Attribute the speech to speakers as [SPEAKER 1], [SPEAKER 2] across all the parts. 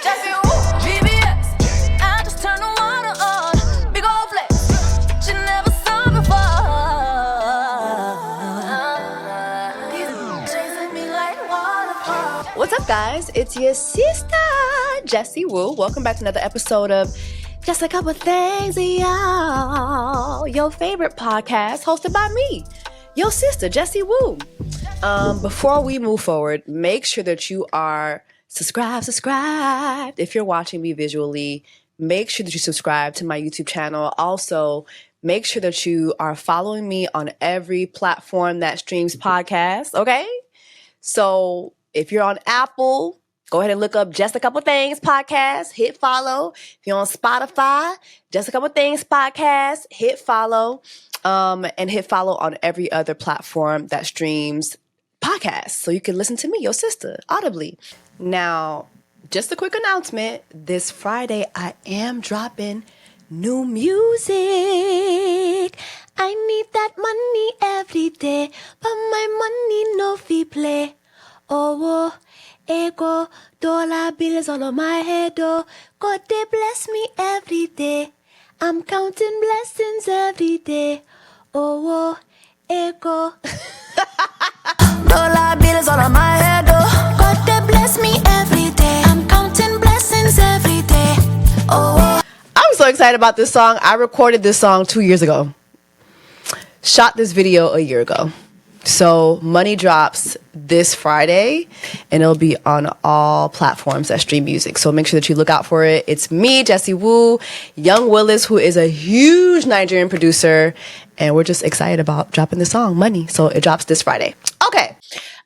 [SPEAKER 1] Jessie woo, GBS. I just turn the water on. Big old flex. She never saw before. Chasing me like waterfall. What's up, guys? It's your sister, Jessie Woo. Welcome back to another episode of Just a Couple Things, y'all. Your favorite podcast hosted by me, your sister, Jessie Woo. Before we move forward, make sure that you are subscribed. If you're watching me visually, make sure that you subscribe to my YouTube channel. Also, make sure that you are following me on every platform that streams podcasts, okay? So if you're on Apple, go ahead and look up Just a Couple Things Podcast, hit follow. If you're on Spotify, Just a Couple Things Podcast, hit follow. And hit follow on every other platform that streams podcasts so you can listen to me, your sister, audibly. Now, just a quick announcement. This Friday, I am dropping new music. I need that money every day, but my money no fee play. Oh, ego, dollar bills all on my head, oh. God, they bless me every day. I'm counting blessings every day. Oh, ego. Dollar bills all on my head, oh. God, they bless me every day. I'm counting blessings every day. Oh. I'm so excited about this song. I recorded this song 2 years ago. Shot this video a year ago. So money drops this Friday, and it'll be on all platforms that stream music. So make sure that you look out for it. It's me, Jessie Woo, Young Willis, who is a huge Nigerian producer, and we're just excited about dropping the song, Money. So it drops this Friday. Okay.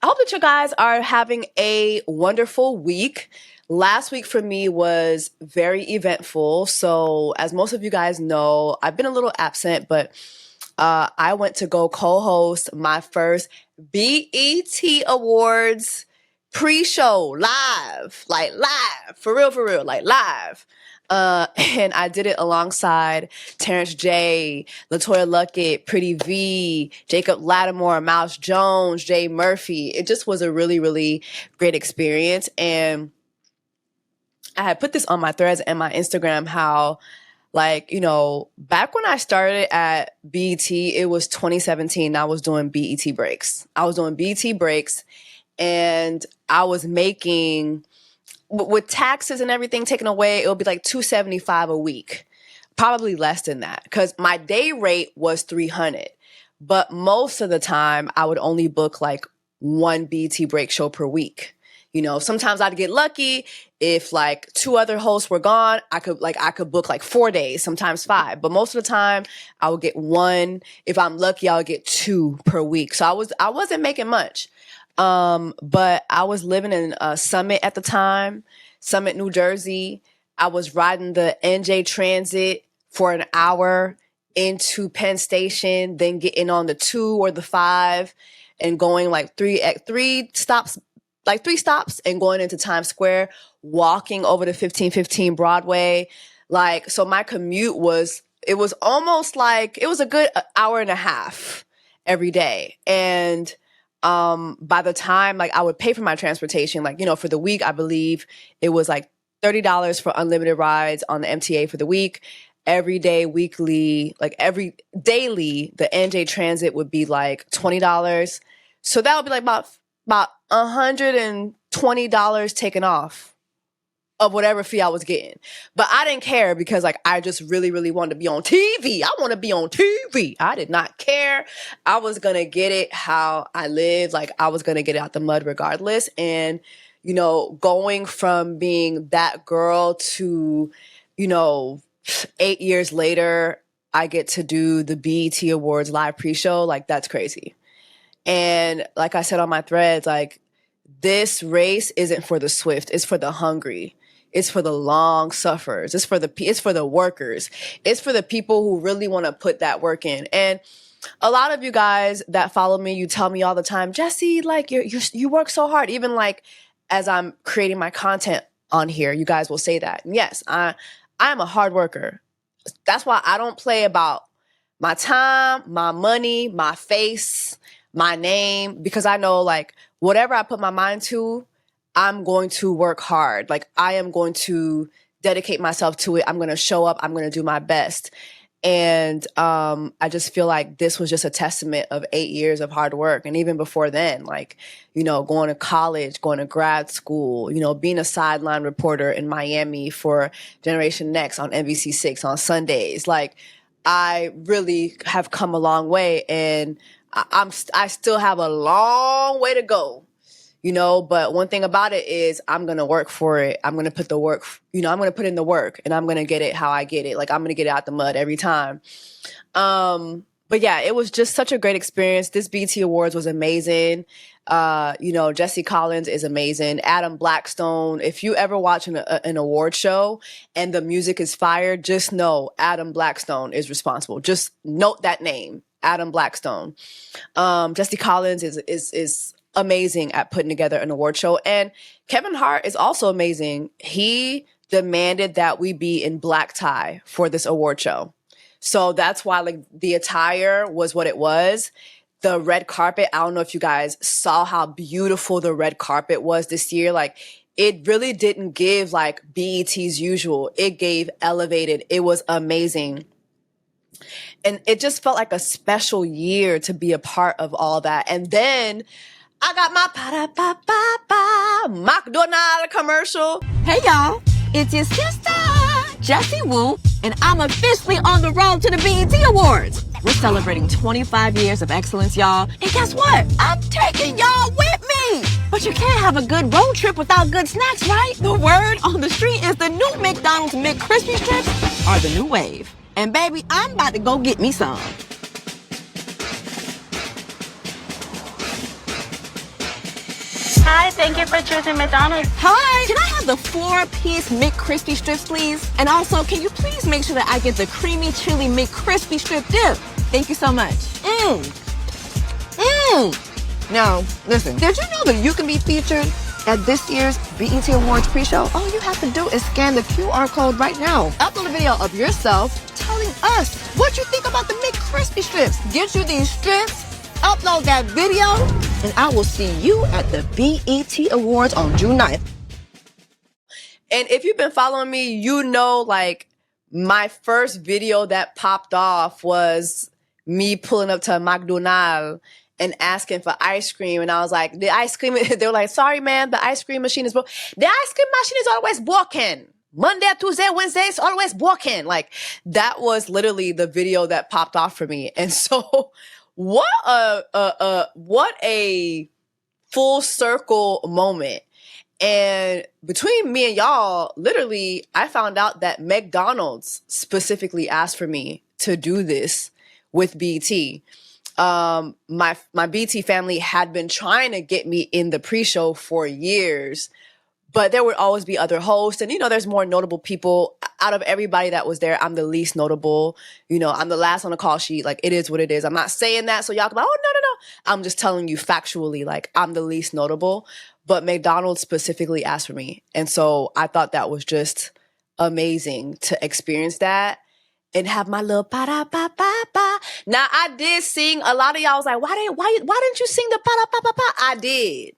[SPEAKER 1] I hope that you guys are having a wonderful week. Last week for me was very eventful. So as most of you guys know, I've been a little absent, but I went to go co-host my first BET Awards pre-show live, for real, like live. And I did it alongside Terrence J, LaToya Luckett, Pretty V, Jacob Lattimore, Miles Jones, Jay Murphy. It just was a really, really great experience. And I had put this on my threads and my Instagram how, like, you know, back when I started at BET, it was 2017. I was doing BET breaks. And I was making, with taxes and everything taken away, it would be like $275 a week. Probably less than that, because my day rate was $300. But most of the time, I would only book like one BET break show per week. You know, sometimes I'd get lucky if like two other hosts were gone. I could book like 4 days, sometimes 5. But most of the time, I would get one. If I'm lucky, I would get 2 per week. So I wasn't making much. But I was living in Summit at the time, Summit, New Jersey. I was riding the NJ Transit for an hour into Penn Station, then getting on the 2 or the 5 and going like three stops and going into Times Square, walking over to 1515 Broadway. Like, so my commute it was almost like, it was a good hour and a half every day. And by the time, like, I would pay for my transportation, like, you know, for the week, I believe it was like $30 for unlimited rides on the MTA for the week. Every day, weekly, like every daily, the NJ Transit would be like $20. So that would be like about $120 taken off of whatever fee I was getting. But I didn't care because, like, I just really, really wanted to be on TV. I want to be on TV. I did not care. I was going to get it how I live. Like, I was going to get it out the mud regardless. And, you know, going from being that girl to, you know, 8 years later, I get to do the BET Awards live pre-show. Like, that's crazy. And like I said on my threads, like, this race isn't for the swift. It's for the hungry. It's for the long sufferers. It's for the workers. It's for the people who really want to put that work in. And a lot of you guys that follow me, you tell me all the time, Jessie, like, you work so hard. Even like as I'm creating my content on here, you guys will say that. And yes, I'm a hard worker. That's why I don't play about my time, my money, my face, my name, because I know, like, whatever I put my mind to, I'm going to work hard. Like, I am going to dedicate myself to it. I'm going to show up. I'm going to do my best. And I just feel like this was just a testament of 8 years of hard work. And even before then, like, you know, going to college, going to grad school, you know, being a sideline reporter in Miami for Generation Next on NBC6 on Sundays. Like, I really have come a long way, and I still have a long way to go. You know, but one thing about it is I'm going to work for it. I'm going to put the work, you know, I'm going to put in the work, and I'm going to get it how I get it. Like, I'm going to get it out the mud every time. But yeah, it was just such a great experience. This BET Awards was amazing. You know, Jesse Collins is amazing. Adam Blackstone. If you ever watch an award show and the music is fire, just know Adam Blackstone is responsible. Just note that name, Adam Blackstone. Jesse Collins is amazing at putting together an award show. And Kevin Hart is also amazing. He demanded that we be in black tie for this award show. So that's why, like, the attire was what it was. The red carpet, I don't know if you guys saw how beautiful the red carpet was this year. Like, it really didn't give like BET's usual. It gave elevated. It was amazing. And it just felt like a special year to be a part of all that. And then I got my pa-da-pa-pa-pa McDonald's commercial.
[SPEAKER 2] Hey y'all, it's your sister, JessieWoo, and I'm officially on the road to the BET Awards. We're celebrating 25 years of excellence, y'all. And guess what? I'm taking y'all with me. But you can't have a good road trip without good snacks, right? The word on the street is the new McDonald's McCrispy strips are the new wave. And baby, I'm about to go get me some.
[SPEAKER 3] Hi, thank you for choosing McDonald's.
[SPEAKER 2] Hi, can I have the 4-piece McCrispy strips, please? And also, can you please make sure that I get the creamy chili McCrispy strip dip? Thank you so much. Now, listen, did you know that you can be featured at this year's BET Awards pre-show? All you have to do is scan the QR code right now. Upload a video of yourself telling us what you think about the McCrispy strips. Get you these strips, upload that video, and I will see you at the BET Awards on June 9th.
[SPEAKER 1] And if you've been following me, you know, like, my first video that popped off was me pulling up to a McDonald's and asking for ice cream. And I was like, the ice cream, they were like, sorry, man, the ice cream machine is broken. The ice cream machine is always broken. Monday, Tuesday, Wednesday, it's always broken. Like, that was literally the video that popped off for me. And so what a full circle moment. And between me and y'all, literally, I found out that McDonald's specifically asked for me to do this with BT. My BT family had been trying to get me in the pre-show for years, but there would always be other hosts. And, you know, there's more notable people. Out of everybody that was there, I'm the least notable. You know, I'm the last on the call sheet. Like, it is what it is. I'm not saying that so y'all can be like, oh, no. I'm just telling you factually, like, I'm the least notable. But McDonald's specifically asked for me. And so I thought that was just amazing to experience that and have my little pa-da-pa-pa-pa. Now, I did sing. A lot of y'all was like, why didn't you sing the pa-da-pa-pa-pa? I did.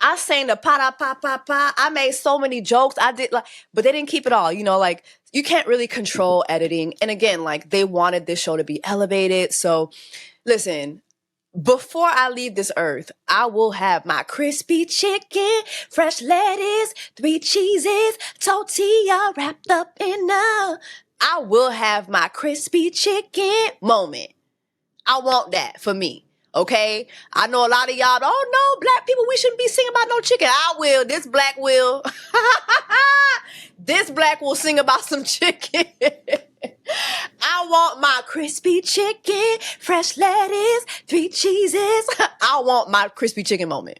[SPEAKER 1] I sang the pa-da-pa-pa-pa. I made so many jokes. I did, like, but they didn't keep it all. You know, like, you can't really control editing. And again, like, they wanted this show to be elevated. So listen, before I leave this earth, I will have my crispy chicken, fresh lettuce, 3 cheeses, tortilla wrapped up in a. I will have my crispy chicken moment. I want that for me. Okay? I know a lot of y'all, oh no, black people, we shouldn't be singing about no chicken. I will. This black will. This black will sing about some chicken. I want my crispy chicken, fresh lettuce, 3 cheeses. I want my crispy chicken moment.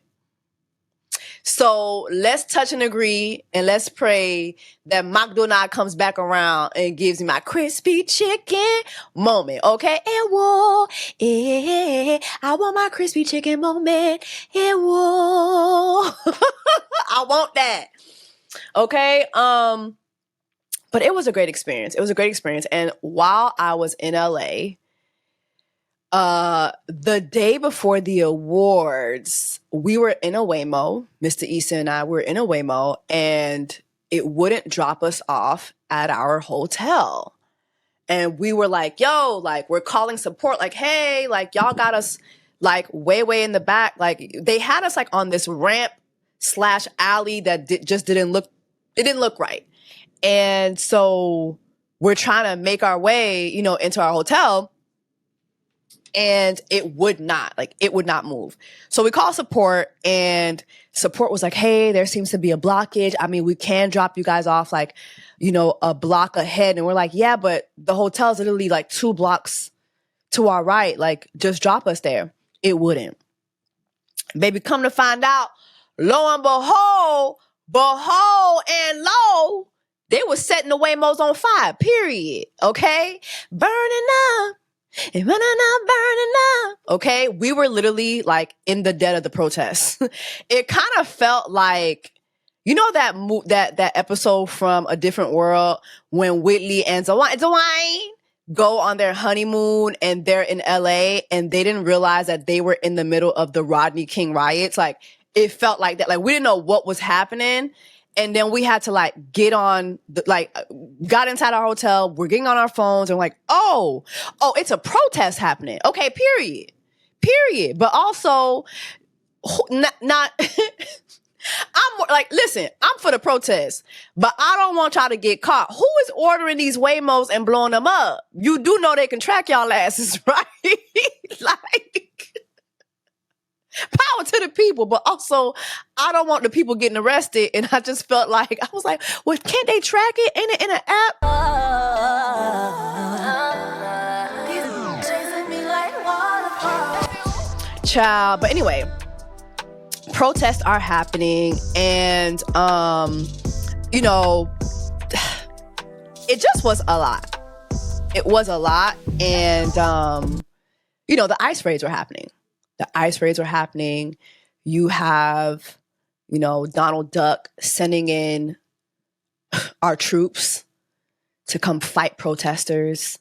[SPEAKER 1] So let's touch and agree, and let's pray that McDonald's comes back around and gives me my crispy chicken moment, okay? And whoa, I want my crispy chicken moment. And whoa, I want that, okay? But it was a great experience. It was a great experience. And while I was in LA, The day before the awards, we were in a Waymo, Mr. Issa and I were in a Waymo, and it wouldn't drop us off at our hotel. And we were like, yo, like, we're calling support, like, hey, like, y'all got us, like, way in the back. Like, they had us, like, on this ramp / alley that just didn't look right. And so we're trying to make our way, into our hotel. And it would not move. So we called support, and support was like, hey, there seems to be a blockage. I mean, we can drop you guys off like, a block ahead. And we're like, yeah, but the hotel's literally like 2 blocks to our right. Like, just drop us there. It wouldn't. Baby, come to find out, lo and behold and lo, they were setting the Waymos on fire, period. Okay? Burning up. And burning up. Okay, we were literally like in the dead of the protest. It kind of felt like, that episode from A Different World when Whitley and Dwayne go on their honeymoon and they're in LA and they didn't realize that they were in the middle of the Rodney King riots. Like, it felt like that. Like, we didn't know what was happening. And then we had to got inside our hotel. We're getting on our phones and like, oh, it's a protest happening. Okay, period. But also, not. I'm like, listen, I'm for the protest, but I don't want y'all to get caught. Who is ordering these Waymos and blowing them up? You do know they can track y'all asses, right? Like, power to the people, but also I don't want the people getting arrested. And I just felt like, I was like, well, can't they track it in an app? Child. But anyway, protests are happening, and it just was a lot. It was a lot, and the ICE raids were happening. You have, Donald Duck sending in our troops to come fight protesters.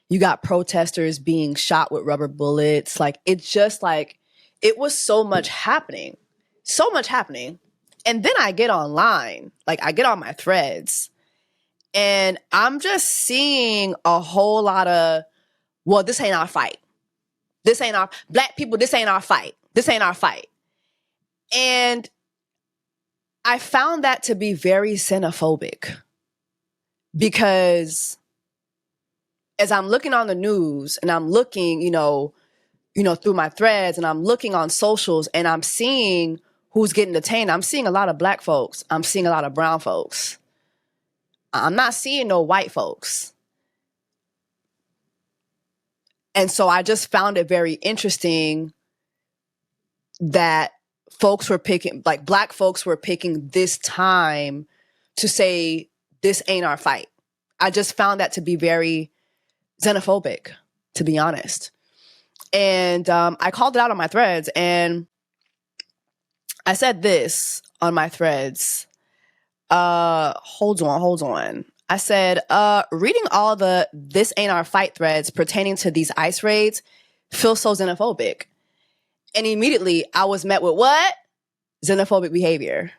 [SPEAKER 1] You got protesters being shot with rubber bullets. Like, it's just like, it was so much happening. And then I get online, like I get on my threads, and I'm just seeing a whole lot of, well, this ain't our fight. This ain't our Black people. This ain't our fight. And I found that to be very xenophobic, because as I'm looking on the news and I'm looking, through my threads, and I'm looking on socials, and I'm seeing who's getting detained. I'm seeing a lot of Black folks. I'm seeing a lot of brown folks. I'm not seeing no white folks. And so I just found it very interesting that Black folks were picking this time to say, this ain't our fight. I just found that to be very xenophobic, to be honest. And I called it out on my threads, and I said this on my threads. Hold on. I said, reading all the "this ain't our fight" threads pertaining to these ICE raids feels so xenophobic. And immediately I was met with what? Xenophobic behavior.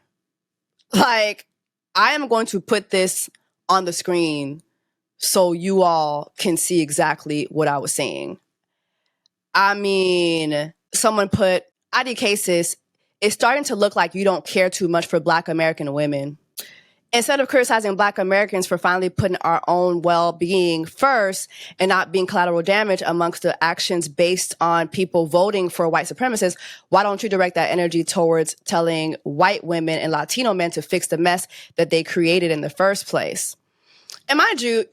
[SPEAKER 1] Like, I am going to put this on the screen so you all can see exactly what I was saying. I mean, someone put, ID cases, it's starting to look like you don't care too much for Black American women. Instead of criticizing Black Americans for finally putting our own well-being first and not being collateral damage amongst the actions based on people voting for white supremacists, why don't you direct that energy towards telling white women and Latino men to fix the mess that they created in the first place? And mind you,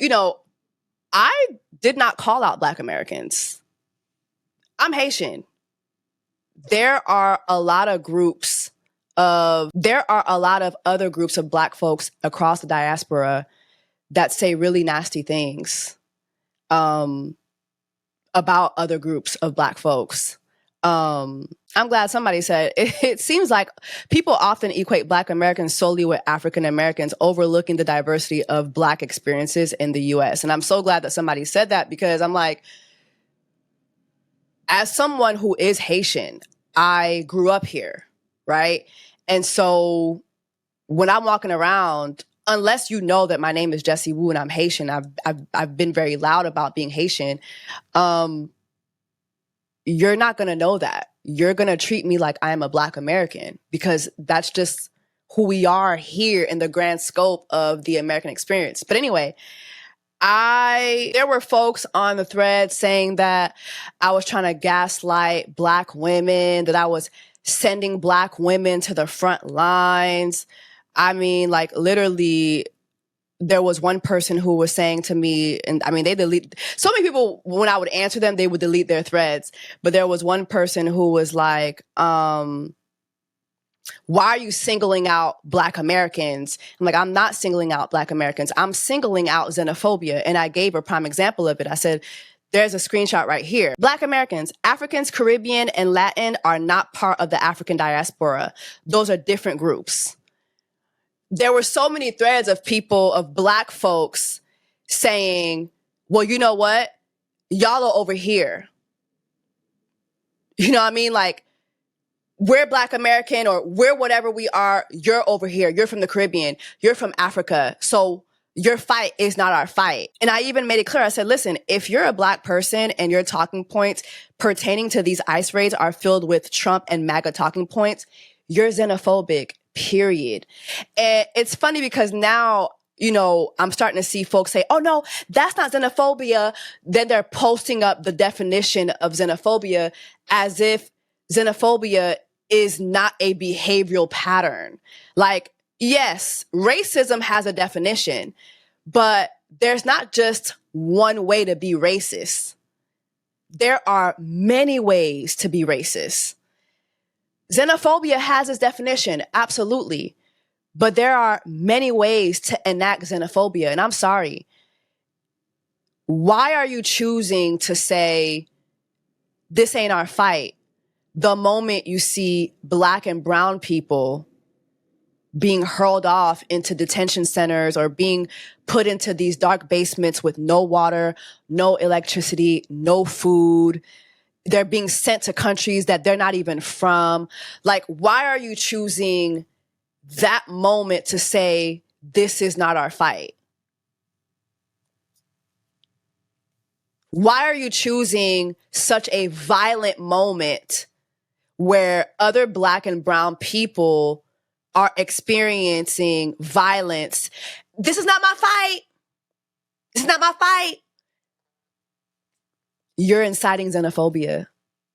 [SPEAKER 1] I did not call out Black Americans. I'm Haitian. There are a lot of other groups of Black folks across the diaspora that say really nasty things about other groups of Black folks. I'm glad somebody said it seems like people often equate Black Americans solely with African Americans, overlooking the diversity of Black experiences in the U.S. And I'm so glad that somebody said that, because I'm like, as someone who is Haitian, I grew up here, right? And so when I'm walking around, unless you know that my name is Jessie Woo and I'm Haitian, I've been very loud about being Haitian. You're not gonna know that. You're gonna treat me like I am a Black American because that's just who we are here in the grand scope of the American experience. But anyway, there were folks on the thread saying that I was trying to gaslight Black women, that I was sending Black women to the front lines. I mean, like literally, there was one person who was saying to me, and I mean, they delete so many people. When I would answer them, they would delete their threads. But there was one person who was like, why are you singling out Black Americans? I'm like, I'm not singling out Black Americans. I'm singling out xenophobia. And I gave a prime example of it. I said, there's a screenshot right here. Black Americans, Africans, Caribbean, and Latin are not part of the African diaspora. Those are different groups. There were so many threads of people, of Black folks saying, well, you know what? Y'all are over here. You know what I mean? Like, we're Black American or we're whatever we are. You're over here. You're from the Caribbean. You're from Africa. So your fight is not our fight. And I even made it clear. I said, listen, if you're a Black person and your talking points pertaining to these ICE raids are filled with Trump and MAGA talking points, you're xenophobic, period. And it's funny because now, you know, I'm starting to see folks say, oh no, that's not xenophobia. Then they're posting up the definition of xenophobia as if xenophobia is not a behavioral pattern. Like, yes, racism has a definition, but there's not just one way to be racist. There are many ways to be racist. Xenophobia has its definition, absolutely. But there are many ways to enact xenophobia. And I'm sorry. Why are you choosing to say, this ain't our fight, the moment you see Black and brown people being hurled off into detention centers or being put into these dark basements with no water, no electricity, no food? They're being sent to countries that they're not even from. Like, why are you choosing that moment to say, this is not our fight? Why are you choosing such a violent moment where other Black and brown people are experiencing violence? This is not my fight. This is not my fight. You're inciting xenophobia.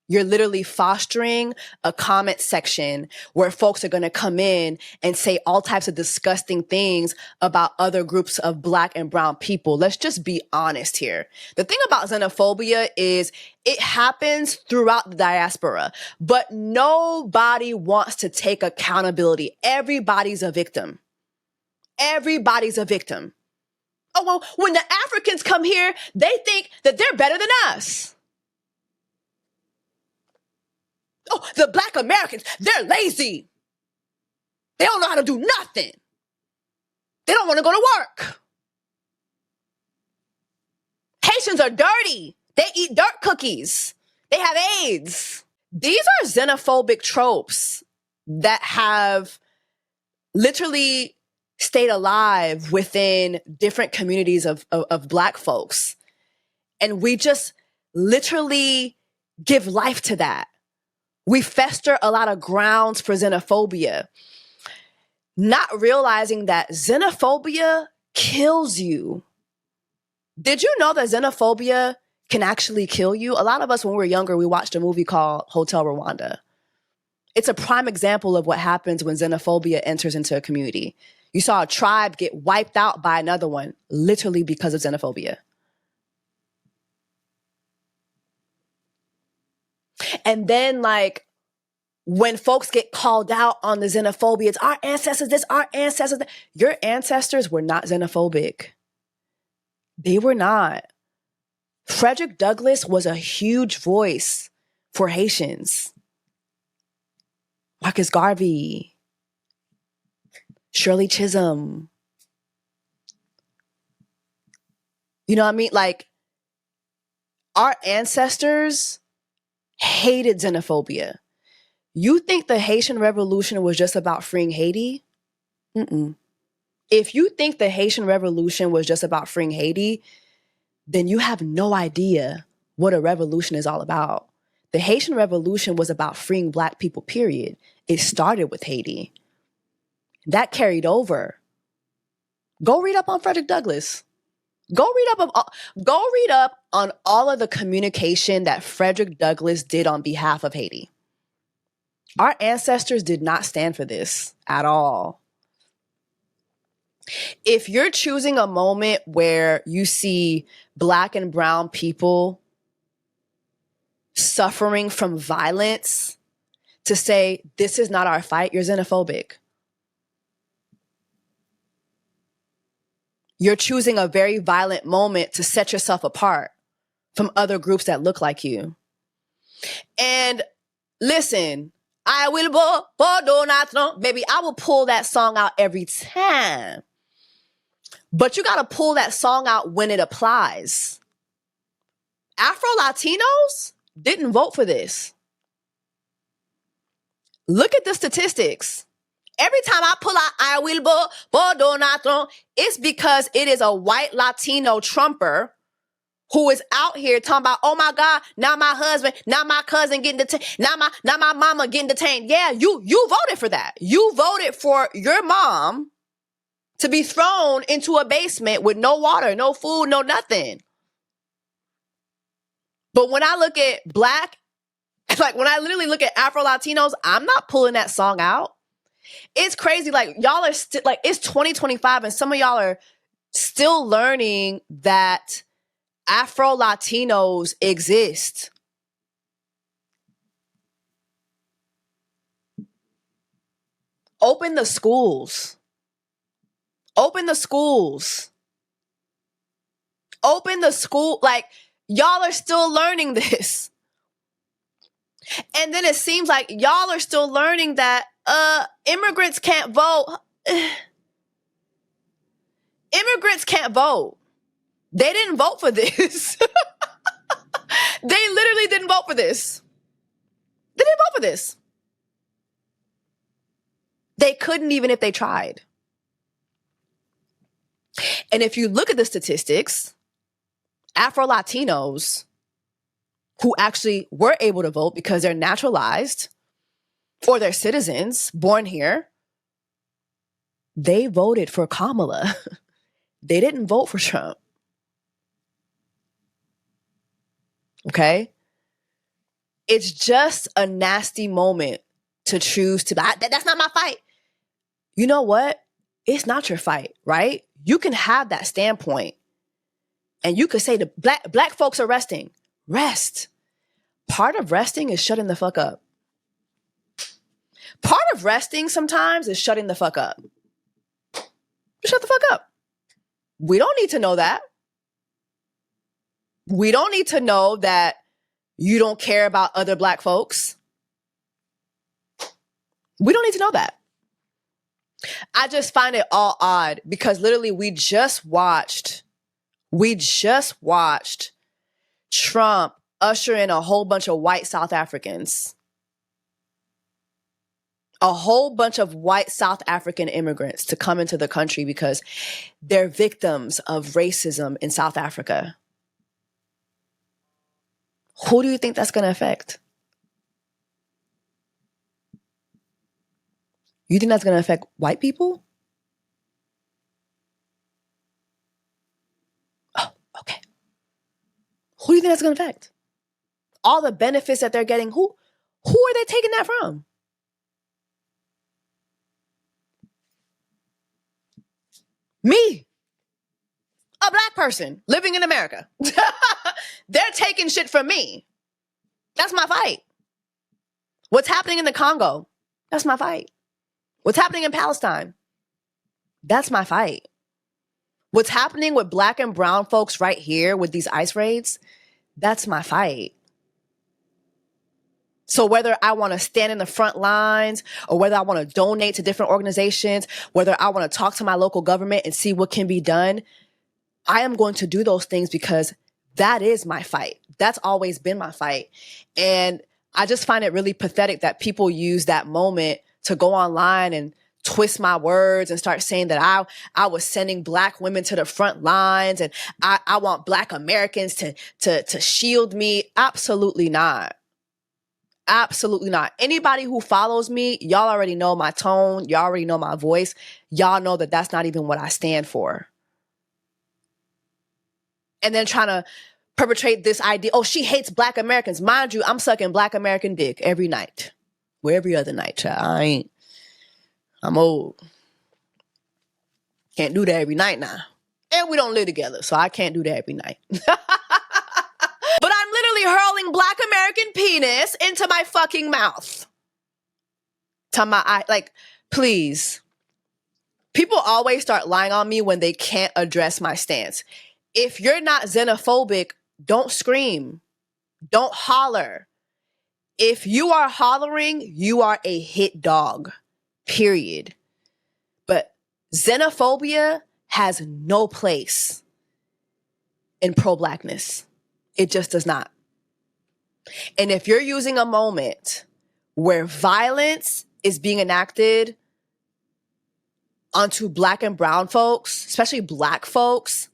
[SPEAKER 1] You're literally fostering a comment section where folks are going to come in and say all types of disgusting things about other groups of Black and brown people. Let's just be honest here. The thing about xenophobia is it happens throughout the diaspora, but nobody wants to take accountability. Everybody's a victim. Everybody's a victim. Oh, well, when the Africans come here, they think that they're better than us. Oh, the Black Americans, they're lazy. They don't know how to do nothing. They don't want to go to work. Haitians are dirty. They eat dirt cookies. They have AIDS. These are xenophobic tropes that have literally stayed alive within different communities of Black folks. And we just literally give life to that. We fester a lot of grounds for xenophobia, not realizing that xenophobia kills you. Did you know that xenophobia can actually kill you? A lot of us, when we were younger, we watched a movie called Hotel Rwanda. It's a prime example of what happens when xenophobia enters into a community. You saw a tribe get wiped out by another one, literally because of xenophobia. And then, like, when folks get called out on the xenophobia, it's our ancestors this, our ancestors that. Your ancestors were not xenophobic. They were not. Frederick Douglass was a huge voice for Haitians. Marcus Garvey, Shirley Chisholm. You know what I mean? Like, our ancestors hated xenophobia. You think the Haitian Revolution was just about freeing Haiti? Mm-mm. If you think the Haitian Revolution was just about freeing Haiti, then you have no idea what a revolution is all about. The Haitian Revolution was about freeing Black people, period. It started with Haiti. That carried over. Go read up on Frederick Douglass. Go read up on all of the communication that Frederick Douglass did on behalf of Haiti. Our ancestors did not stand for this at all. If you're choosing a moment where you see Black and brown people suffering from violence to say, this is not our fight, you're xenophobic. You're choosing a very violent moment to set yourself apart from other groups that look like you. And listen, I will baby, I will pull that song out every time. But you got to pull that song out when it applies. Afro-Latinos didn't vote for this. Look at the statistics. Every time I pull out I will it's because it is a white Latino Trumper who is out here talking about, oh my God, now my husband, now my cousin getting detained, now my mama getting detained. Yeah, you voted for that. You voted for your mom to be thrown into a basement with no water, no food, no nothing. But when I look at Black, like when I literally look at Afro-Latinos, I'm not pulling that song out. It's crazy. Like y'all are still like, it's 2025 and some of y'all are still learning that Afro-Latinos exist. Open the schools. Open the schools. Open the school. Like y'all are still learning this. And then it seems like y'all are still learning that immigrants can't vote. Immigrants can't vote. They didn't vote for this. They literally didn't vote for this. They didn't vote for this. They couldn't even if they tried. And if you look at the statistics, Afro-Latinos who actually were able to vote because they're naturalized or they're citizens born here, they voted for Kamala. They didn't vote for Trump. Okay? It's just a nasty moment to choose to, that's not my fight. You know what? It's not your fight, right? You can have that standpoint and you could say the black folks are resting. Rest. Part of resting is shutting the fuck up. Part of resting sometimes is shutting the fuck up. Shut the fuck up. We don't need to know that. We don't need to know that you don't care about other Black folks. We don't need to know that. I just find it all odd because literally we just watched Trump usher in a whole bunch of white South Africans. A whole bunch of white South African immigrants to come into the country because they're victims of racism in South Africa. Who do you think that's going to affect? You think that's going to affect white people? Oh, okay. Who do you think that's going to affect? All the benefits that they're getting, who are they taking that from? Me, a Black person living in America. They're taking shit from me. That's my fight. What's happening in the Congo? That's my fight. What's happening in Palestine? That's my fight. What's happening with Black and brown folks right here with these ICE raids? That's my fight. So whether I want to stand in the front lines or whether I want to donate to different organizations, whether I want to talk to my local government and see what can be done, I am going to do those things because That is my fight. That's always been my fight. And I just find it really pathetic that people use that moment to go online and twist my words and start saying that I was sending Black women to the front lines and I want Black Americans to shield me. Absolutely not. Absolutely not. Anybody who follows me, y'all already know my tone. Y'all already know my voice. Y'all know that that's not even what I stand for. And then trying to perpetrate this idea, oh, she hates Black Americans. Mind you, I'm sucking Black American dick every night. Well, every other night, child. I'm old. Can't do that every night now. And we don't live together, so I can't do that every night. But I'm literally hurling Black American penis into my fucking mouth. To my eye, like, please. People always start lying on me when they can't address my stance. If you're not xenophobic, don't scream. Don't holler. If you are hollering, you are a hit dog. Period. But xenophobia has no place in pro-Blackness. It just does not. And if you're using a moment where violence is being enacted onto Black and brown folks, especially Black folks,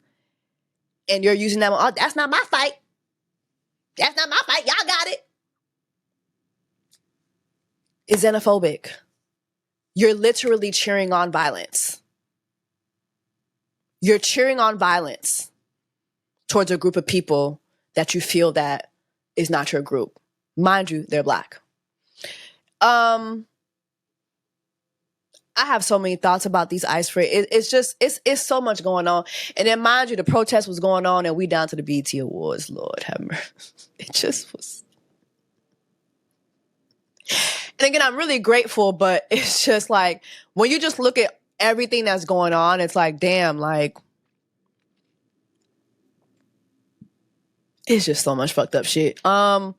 [SPEAKER 1] and you're using them, oh, that's not my fight. That's not my fight. Y'all got it. It's xenophobic. You're literally cheering on violence. You're cheering on violence towards a group of people that you feel that is not your group. Mind you, they're Black. I have so many thoughts about these ice free. It's so much going on. And then mind you, the protest was going on and we down to the BET Awards. Lord have mercy. It just was. And again, I'm really grateful, but it's just like, when you just look at everything that's going on, it's like, damn, like, it's just so much fucked up shit. But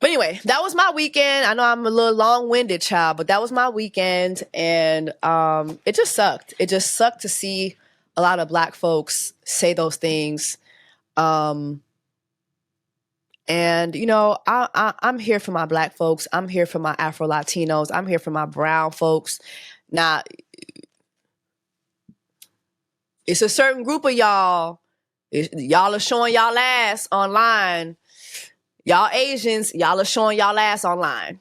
[SPEAKER 1] anyway, that was my weekend. I know I'm a little long-winded, child, but that was my weekend. And it just sucked. It just sucked to see a lot of Black folks say those things. And, you know, I'm here for my Black folks. I'm here for my Afro-Latinos. I'm here for my brown folks. Now, it's a certain group of y'all. Y'all are showing y'all ass online. Y'all Asians, y'all are showing y'all ass online.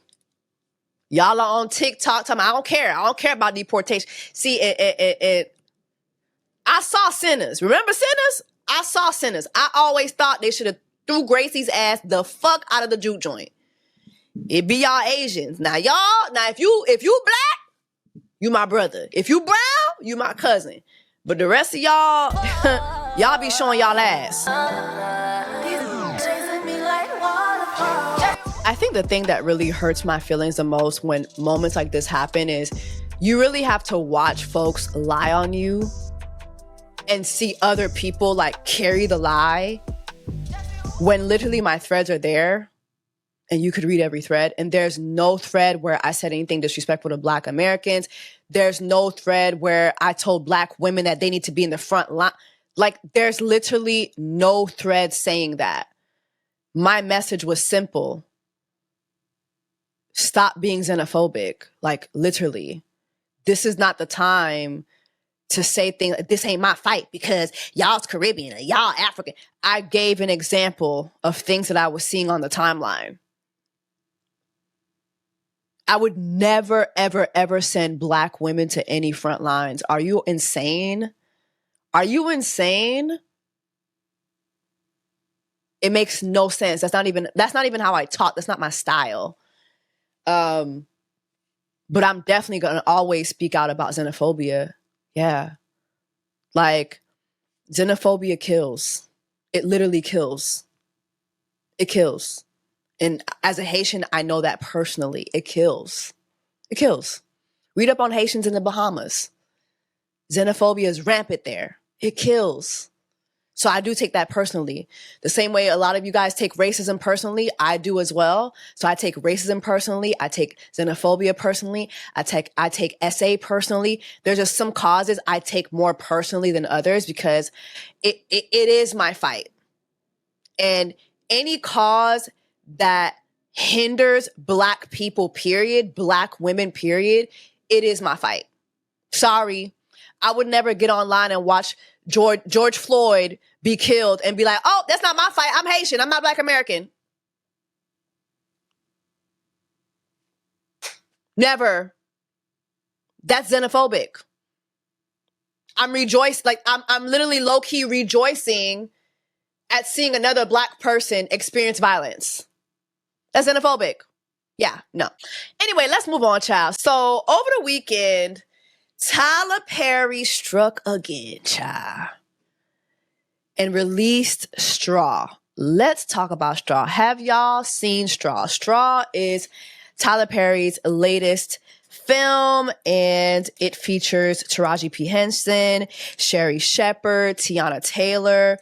[SPEAKER 1] Y'all are on TikTok talking, I don't care. I don't care about deportation. See, I saw Sinners. Remember Sinners? I saw Sinners. I always thought they should have threw Gracie's ass the fuck out of the juke joint. It be y'all Asians. Now if you Black, you my brother. If you brown, you my cousin. But the rest of y'all, y'all be showing y'all ass. I think the thing that really hurts my feelings the most when moments like this happen is you really have to watch folks lie on you and see other people like carry the lie when literally my threads are there and you could read every thread, and there's no thread where I said anything disrespectful to Black Americans. There's no thread where I told Black women that they need to be in the front line. Like, there's literally no thread saying that. My message was simple. Stop being xenophobic. Like, literally. This is not the time to say things like, this ain't my fight because y'all's Caribbean and y'all African. I gave an example of things that I was seeing on the timeline. I would never, ever, ever send Black women to any front lines. Are you insane? Are you insane? It makes no sense. That's not even how I talk. That's not my style. But I'm definitely going to always speak out about xenophobia. Yeah. Like, xenophobia kills. It literally kills. It kills. And as a Haitian, I know that personally. It kills. It kills. Read up on Haitians in the Bahamas. Xenophobia is rampant there. It kills. So I do take that personally. The same way a lot of you guys take racism personally, I do as well. So I take racism personally. I take xenophobia personally. I take SA personally. There's just some causes I take more personally than others because it is my fight. And any cause that hinders Black people, period, Black women, period, it is my fight. Sorry. I would never get online and watch George Floyd be killed and be like, oh, that's not my fight. I'm Haitian. I'm not Black American. Never. That's xenophobic. I'm literally low-key rejoicing at seeing another Black person experience violence. That's xenophobic. Yeah, no. Anyway, let's move on, child. So over the weekend, Tyler Perry struck again, child, and released Straw. Let's talk about Straw. Have y'all seen Straw? Straw is Tyler Perry's latest film, and it features Taraji P. Henson, Sherry Shepherd, Tiana Taylor,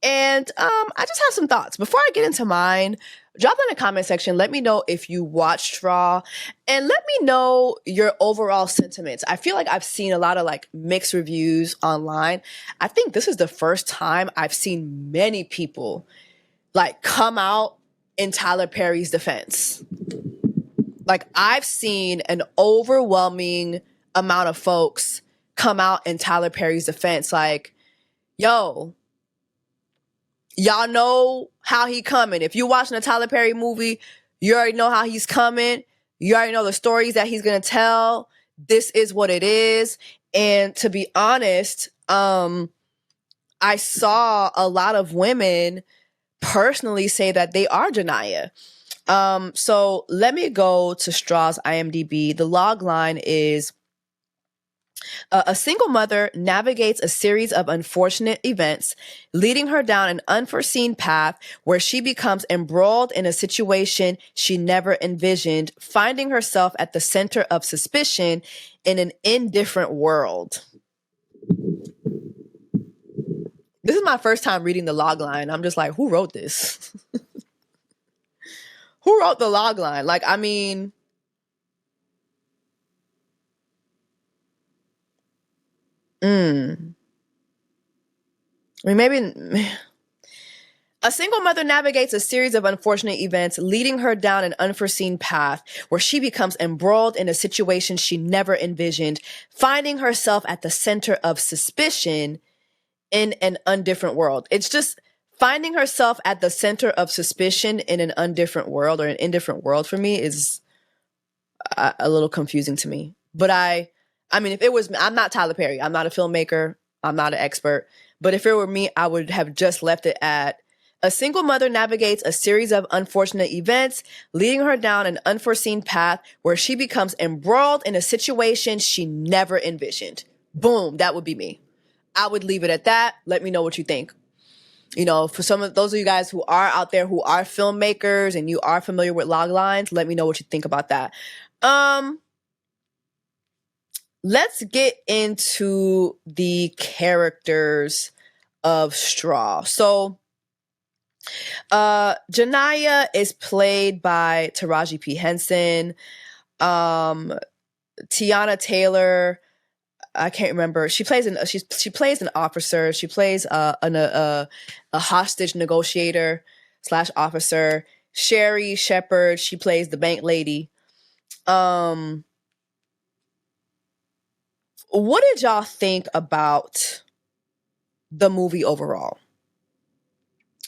[SPEAKER 1] and I just have some thoughts. Before I get into mine, drop in the comment section. Let me know if you watched Straw, and let me know your overall sentiments. I feel like I've seen a lot of like mixed reviews online. I think this is the first time I've seen many people like come out in Tyler Perry's defense. Like, I've seen an overwhelming amount of folks come out in Tyler Perry's defense. Like, yo, y'all know how he coming. If you're watching a Tyler Perry movie, you already know how he's coming. You already know the stories that he's going to tell. This is what it is. And to be honest, I saw a lot of women personally say that they are Janiyah. So let me go to Straw's IMDb. The log line is, a single mother navigates a series of unfortunate events, leading her down an unforeseen path where she becomes embroiled in a situation she never envisioned, finding herself at the center of suspicion in an indifferent world. This is my first time reading the log line. I'm just like, who wrote this? Who wrote the log line? Like, I mean, maybe a single mother navigates a series of unfortunate events, leading her down an unforeseen path where she becomes embroiled in a situation she never envisioned, finding herself at the center of suspicion in an undifferent world. It's just finding herself at the center of suspicion in an undifferent world, or an indifferent world, for me is a little confusing to me. But I mean, if it was, I'm not Tyler Perry. I'm not a filmmaker. I'm not an expert. But if it were me, I would have just left it at, a single mother navigates a series of unfortunate events, leading her down an unforeseen path where she becomes embroiled in a situation she never envisioned. Boom, that would be me. I would leave it at that. Let me know what you think. You know, for some of those of you guys who are out there who are filmmakers and you are familiar with log lines, let me know what you think about that. Let's get into the characters of Straw. So, Janiyah is played by Taraji P. Henson. Tiana Taylor, I can't remember. She plays an officer. She plays a hostage negotiator / officer. Sherry Shepherd, she plays the bank lady. What did y'all think about the movie overall?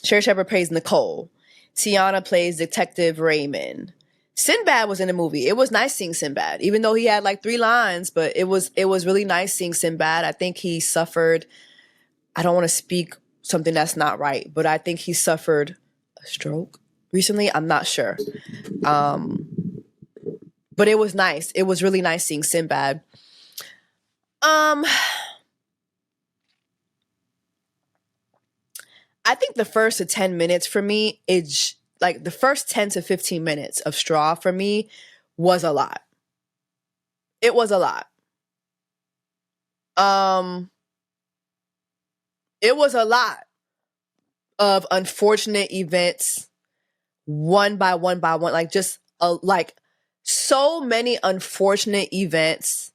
[SPEAKER 1] Sherry Shepherd plays Nicole. Tiana plays Detective Raymond. Sinbad was in the movie. It was nice seeing Sinbad, even though he had like 3 lines, but it was really nice seeing Sinbad. I think he suffered, I don't want to speak something that's not right, but I think he suffered a stroke recently. I'm not sure. But it was nice. It was really nice seeing Sinbad. I think the first 10 minutes for me is like the first 10 to 15 minutes of Straw for me was a lot. It was a lot. It was a lot of unfortunate events, one by one, like just like so many unfortunate events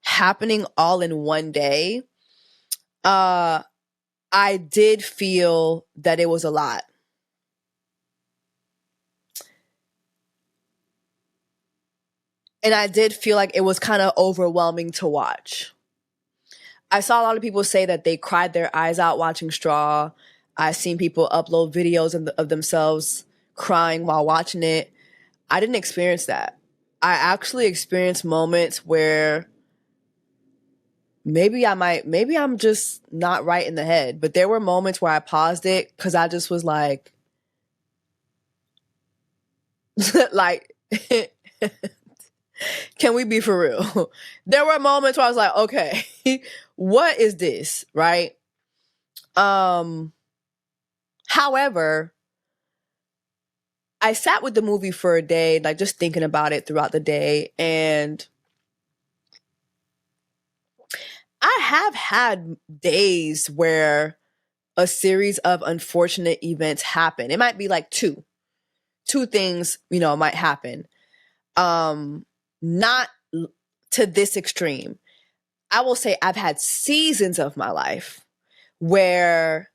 [SPEAKER 1] happening all in one day. I did feel that it was a lot. And I did feel like it was kind of overwhelming to watch. I saw a lot of people say that they cried their eyes out watching Straw. I've seen people upload videos of themselves crying while watching it. I didn't experience that. I actually experienced moments where maybe I'm just not right in the head, but there were moments where I paused it because I just was like, like, can we be for real? There were moments where I was like, okay, what is this, right? However, I sat with the movie for a day, like just thinking about it throughout the day, and I have had days where a series of unfortunate events happen. It might be like two things, might happen. Not to this extreme. I will say I've had seasons of my life where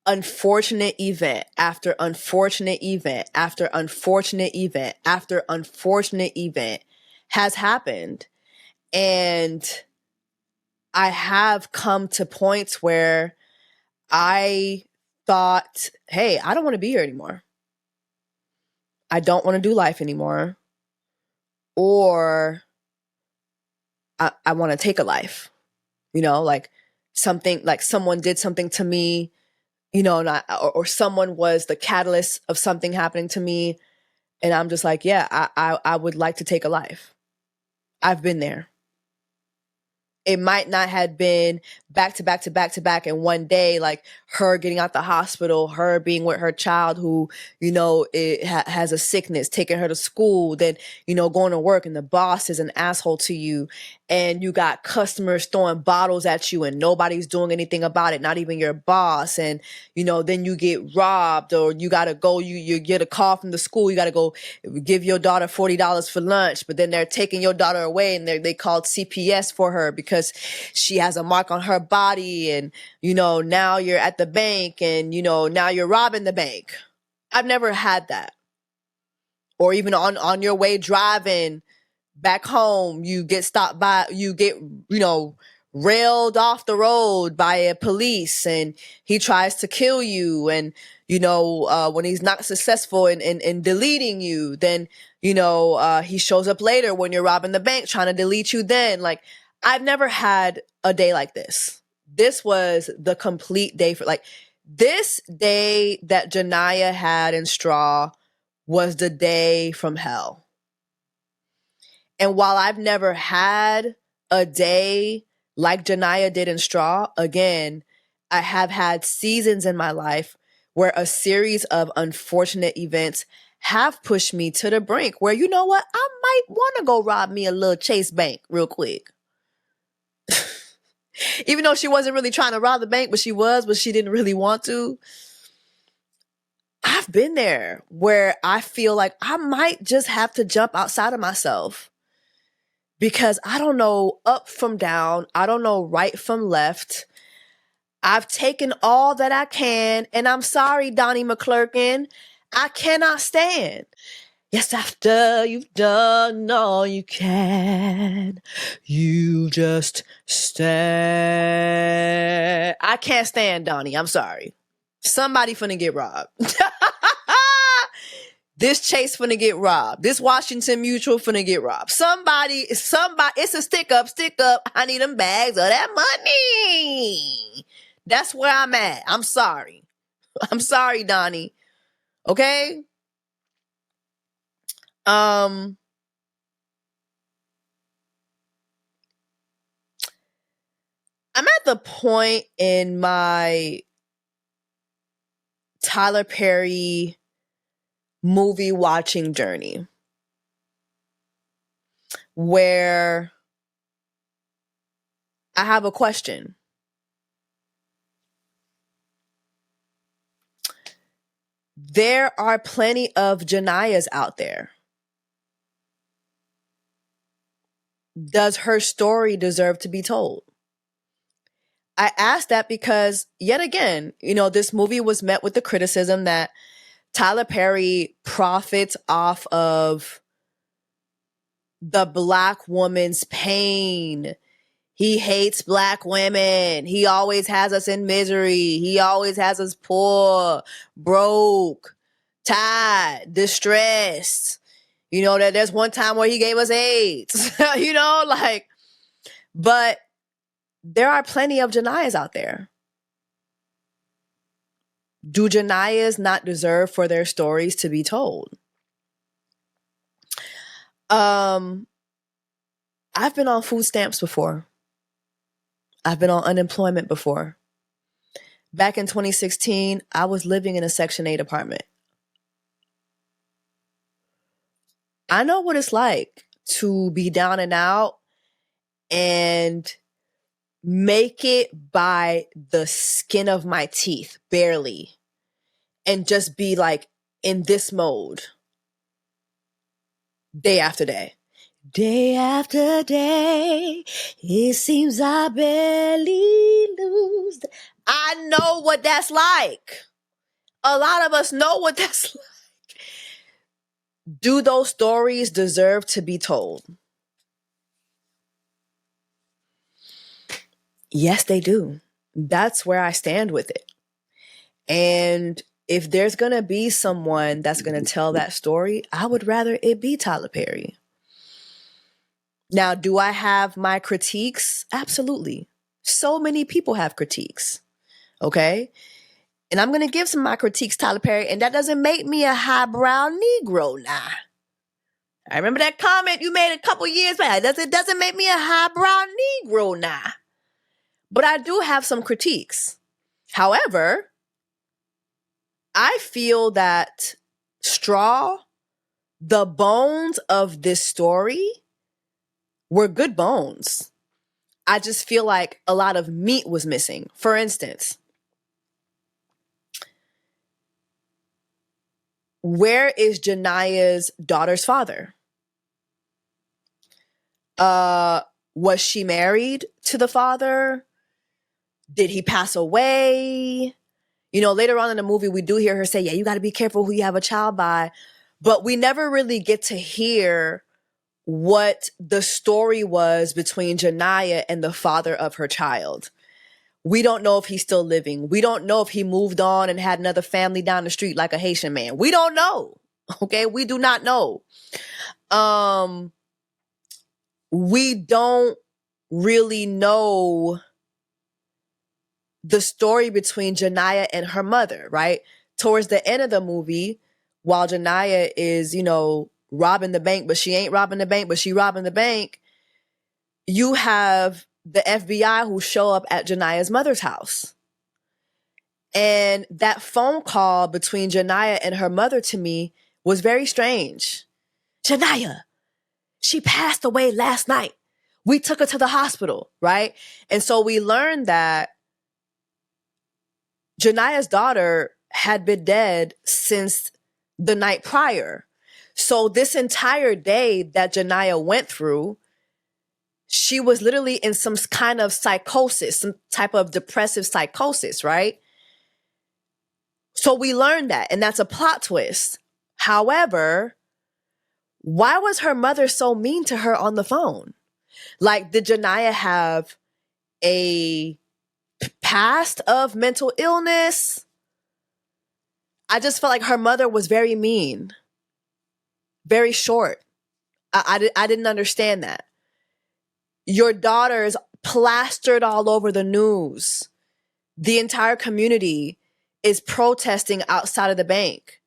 [SPEAKER 1] unfortunate event after unfortunate event after unfortunate event after unfortunate event has happened. And I have come to points where I thought, hey, I don't want to be here anymore. I don't want to do life anymore. Or I want to take a life, like something, like someone did something to me, or someone was the catalyst of something happening to me. And I'm just like, yeah, I would like to take a life. I've been there. It might not have been back to back to back to back in one day, like her getting out the hospital, her being with her child who, has a sickness, taking her to school, then, going to work and the boss is an asshole to you. And you got customers throwing bottles at you and nobody's doing anything about it, not even your boss. And, then you get robbed, or you got to go, you get a call from the school, you got to go give your daughter $40 for lunch, but then they're taking your daughter away and they called CPS for her because she has a mark on her body. And, now you're at the bank and, now you're robbing the bank. I've never had that. Or even on your way driving back home, you get stopped by, you get, railed off the road by a police and he tries to kill you. And, when he's not successful in deleting you, then, he shows up later when you're robbing the bank trying to delete you then. Like, I've never had a day like this. This was the complete day for, like, this day that Janiyah had in Straw was the day from hell. And while I've never had a day like Janiyah did in Straw, again, I have had seasons in my life where a series of unfortunate events have pushed me to the brink where, you know what, I might want to go rob me a little Chase Bank real quick. Even though she wasn't really trying to rob the bank, but she didn't really want to. I've been there where I feel like I might just have to jump outside of myself because I don't know up from down. I don't know right from left. I've taken all that I can, and I'm sorry, Donnie McClurkin, I cannot stand. Yes, after you've done all you can, you just stand. I can't stand Donnie. I'm sorry. Somebody finna get robbed. This Chase finna get robbed. This Washington Mutual finna get robbed. Somebody, it's a stick up. I need them bags of that money. That's where I'm at. I'm sorry. I'm sorry, Donnie. Okay? I'm at the point in my Tyler Perry movie watching journey where I have a question. There are plenty of Janiyahs out there. Does her story deserve to be told? I ask that because, yet again, this movie was met with the criticism that Tyler Perry profits off of the Black woman's pain. He hates Black women. He always has us in misery. He always has us poor, broke, tired, distressed. You know, that there's one time where he gave us AIDS. You know, like, but there are plenty of Janiyahs out there. Do Janiyahs not deserve for their stories to be told? I've been on food stamps before. I've been on unemployment before. Back in 2016, I was living in a Section 8 apartment. I know what it's like to be down and out and make it by the skin of my teeth, barely, and just be like in this mode day after day. Day after day, it seems I barely lose. I know what that's like. A lot of us know what that's like. Do those stories deserve to be told? Yes, they do. That's where I stand with it. And if there's going to be someone that's going to tell that story, I would rather it be Tyler Perry. Now, do I have my critiques? Absolutely. So many people have critiques. Okay? And I'm going to give some of my critiques, Tyler Perry, and that doesn't make me a highbrow Negro now. I remember that comment you made a couple years back. It doesn't make me a highbrow Negro now. But I do have some critiques. However, I feel that the bones of this story were good bones. I just feel like a lot of meat was missing. For instance, where is Janiyah's daughter's father? Was she married to the father? Did he pass away? You know, later on in the movie, we do hear her say, yeah, you got to be careful who you have a child by. But we never really get to hear what the story was between Janiyah and the father of her child. We don't know if he's still living. We don't know if he moved on and had another family down the street like a Haitian man. We don't know. Okay? We do not know. We don't really know the story between Janiyah and her mother, right? Towards the end of the movie, while Janiyah is, you know, robbing the bank, but she ain't robbing the bank, but she robbing the bank, you have the FBI who show up at Janiyah's mother's house. And that phone call between Janiyah and her mother to me was very strange. Janiyah, she passed away last night. We took her to the hospital, right? And so we learned that Janiyah's daughter had been dead since the night prior. So this entire day that Janiyah went through, she was literally in some kind of psychosis, some type of depressive psychosis, right? So we learned that, and that's a plot twist. However, why was her mother so mean to her on the phone? Like, did Janiyah have a past of mental illness? I just felt like her mother was very mean, very short. I didn't understand that. Your daughter's plastered all over the news. The entire community is protesting outside of the bank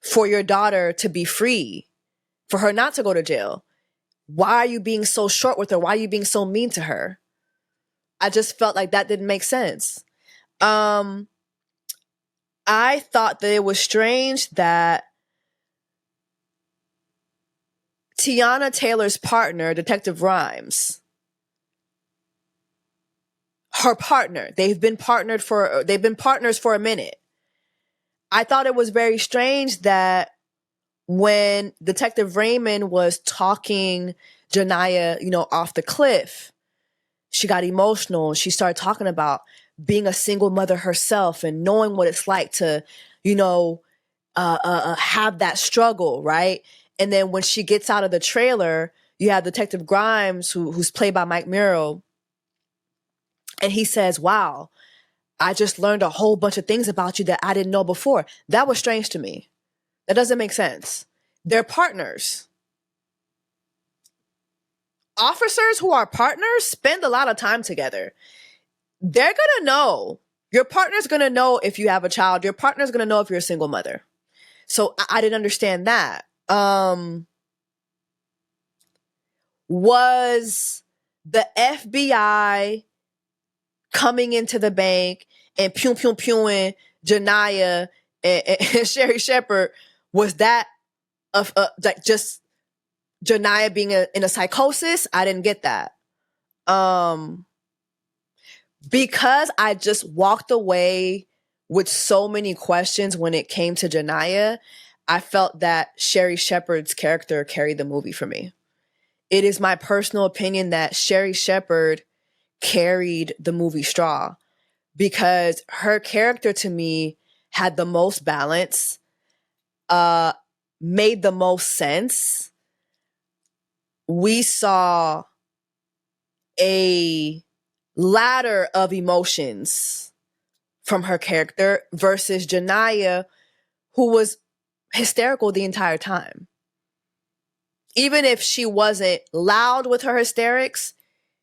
[SPEAKER 1] for your daughter to be free, for her not to go to jail. Why are you being so short with her? Why are you being so mean to her? I just felt like that didn't make sense. I thought that it was strange that Tiana Taylor's partner, Detective Rhymes, her partner, they've been partners for a minute. I thought it was very strange that when Detective Raymond was talking Janiyah, you know, off the cliff, she got emotional. She started talking about being a single mother herself and knowing what it's like to, you know, have that struggle, right? And then when she gets out of the trailer, you have Detective Grimes, who's played by Mike Miro, and he says, wow, I just learned a whole bunch of things about you that I didn't know before. That was strange to me. That doesn't make sense. They're partners. Officers who are partners spend a lot of time together. They're going to know. Your partner's going to know if you have a child. Your partner's going to know if you're a single mother. So I didn't understand that. Was the FBI coming into the bank and pewing Janiyah and Sherry Shepherd? Was that like just Janiyah being in a psychosis? I didn't get that. Because I just walked away with so many questions when it came to Janiyah, I felt that Sherry Shepherd's character carried the movie for me. It is my personal opinion that Sherry Shepherd carried the movie straw because her character to me had the most balance, made the most sense. We saw a ladder of emotions from her character versus Janiyah, who was hysterical the entire time. Even if she wasn't loud with her hysterics,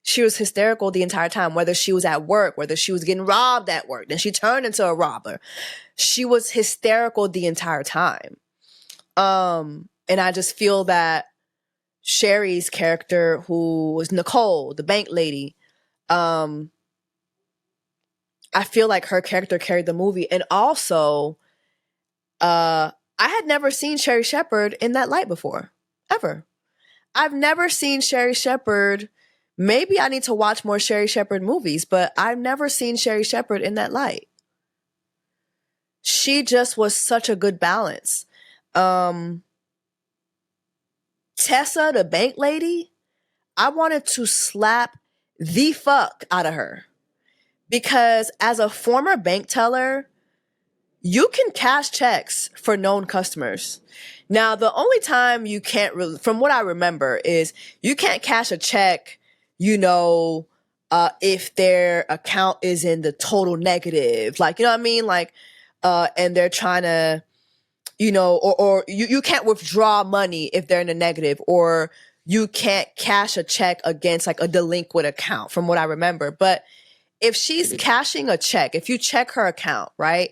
[SPEAKER 1] she was hysterical the entire time, whether she was at work, whether she was getting robbed at work, then she turned into a robber. She was hysterical the entire time. And I just feel that Sherry's character, who was Nicole, the bank lady, I feel like her character carried the movie. And also, I had never seen Sherry Shepherd in that light before, ever. I've never seen Sherry Shepherd. Maybe I need to watch more Sherry Shepherd movies, but I've never seen Sherry Shepherd in that light. She just was such a good balance. Tessa, the bank lady, I wanted to slap the fuck out of her. Because as a former bank teller, you can cash checks for known customers. Now, the only time you can't, from what I remember, is you can't cash a check, if their account is in the total negative. Like, you know what I mean? Like, and they're trying to, or you can't withdraw money if they're in the negative, or you can't cash a check against like a delinquent account, from what I remember. But if she's cashing a check, if you check her account, right,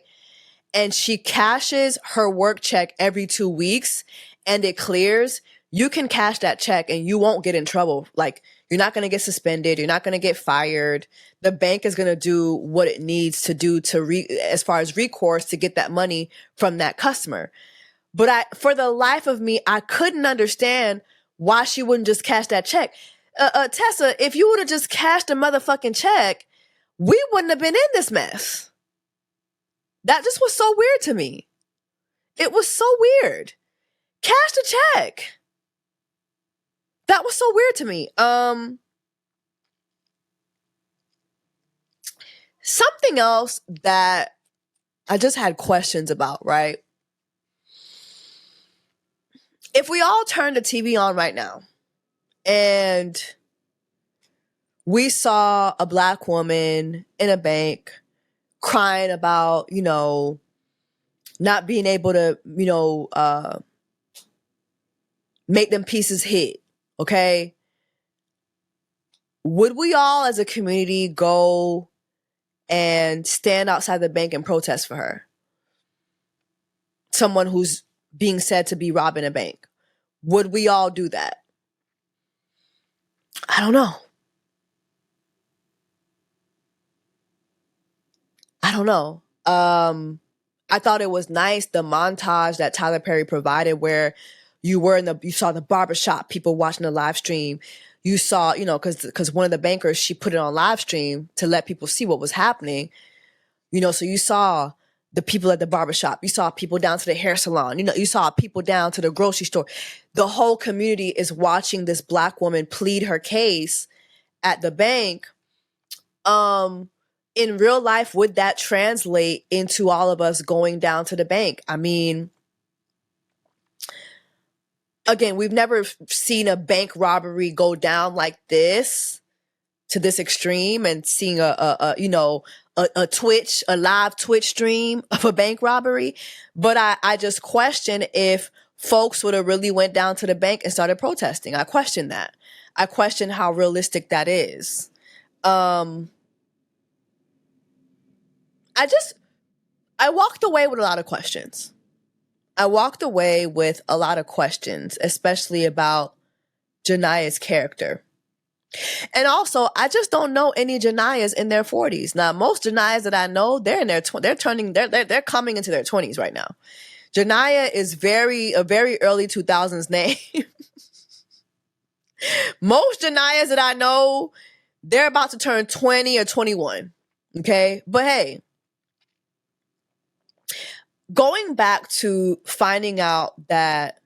[SPEAKER 1] and she cashes her work check every 2 weeks and it clears, you can cash that check and you won't get in trouble. Like, you're not going to get suspended. You're not going to get fired. The bank is going to do what it needs to do as far as recourse to get that money from that customer. But for the life of me, I couldn't understand why she wouldn't just cash that check. Tessa, if you would have just cashed a motherfucking check, we wouldn't have been in this mess. That just was so weird to me. It was so weird. Cash the check. That was so weird to me. Something else that I just had questions about, right? If we all turn the TV on right now and we saw a Black woman in a bank crying about, not being able to, make them pieces hit, okay? Would we all as a community go and stand outside the bank and protest for her? Someone who's being said to be robbing a bank. Would we all do that? I don't know. I thought it was nice, the montage that Tyler Perry provided, where you saw the barbershop, people watching the live stream. You saw, because one of the bankers, she put it on live stream to let people see what was happening. So you saw the people at the barbershop. You saw people down to the hair salon. You saw people down to the grocery store. The whole community is watching this Black woman plead her case at the bank. In real life, would that translate into all of us going down to the bank? I mean, again, we've never seen a bank robbery go down like this, to this extreme, and seeing a live Twitch stream of a bank robbery. But I just question if folks would have really went down to the bank and started protesting. I question that. I question how realistic that is. I walked away with a lot of questions. Especially about Janaya's character. And also, I just don't know any Janayas in their 40s. Now, most Janayas that I know, they're in their they're coming into their 20s right now. Janaya is a very early 2000s name. Most Janayas that I know, they're about to turn 20 or 21. Okay? But hey, going back to finding out that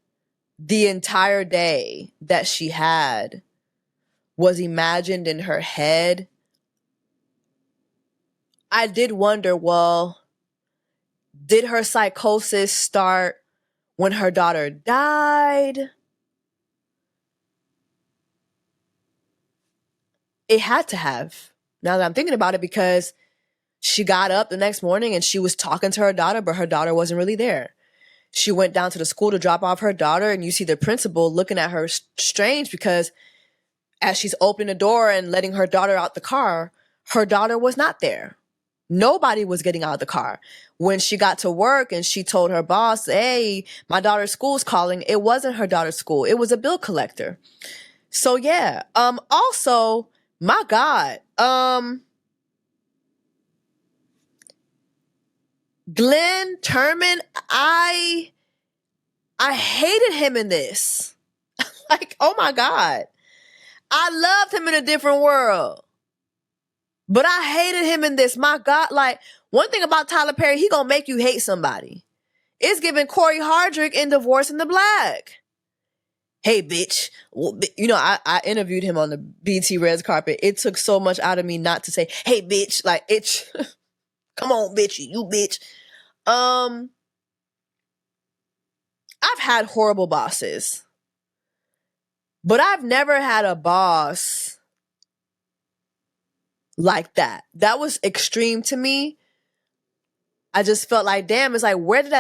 [SPEAKER 1] the entire day that she had was imagined in her head, I did wonder, well, did her psychosis start when her daughter died? It had to have, now that I'm thinking about it, because she got up the next morning and she was talking to her daughter, but her daughter wasn't really there. She went down to the school to drop off her daughter, and you see the principal looking at her strange because as she's opening the door and letting her daughter out the car, her daughter was not there. Nobody was getting out of the car. When she got to work and she told her boss, hey, my daughter's school's calling, it wasn't her daughter's school. It was a bill collector. So yeah. Also, my God, Glenn Turman, I hated him in this. Like, oh my God. I loved him in A Different World, but I hated him in this. My God, like, one thing about Tyler Perry, he gonna make you hate somebody. It's giving Corey Hardrick in Divorce in the Black. Hey, bitch. Well, I interviewed him on the BT Reds carpet. It took so much out of me not to say, hey, bitch. Like, it's, come on, bitch, you bitch. I've had horrible bosses, but I've never had a boss like that. That was extreme to me. I just felt like, damn, it's like, where did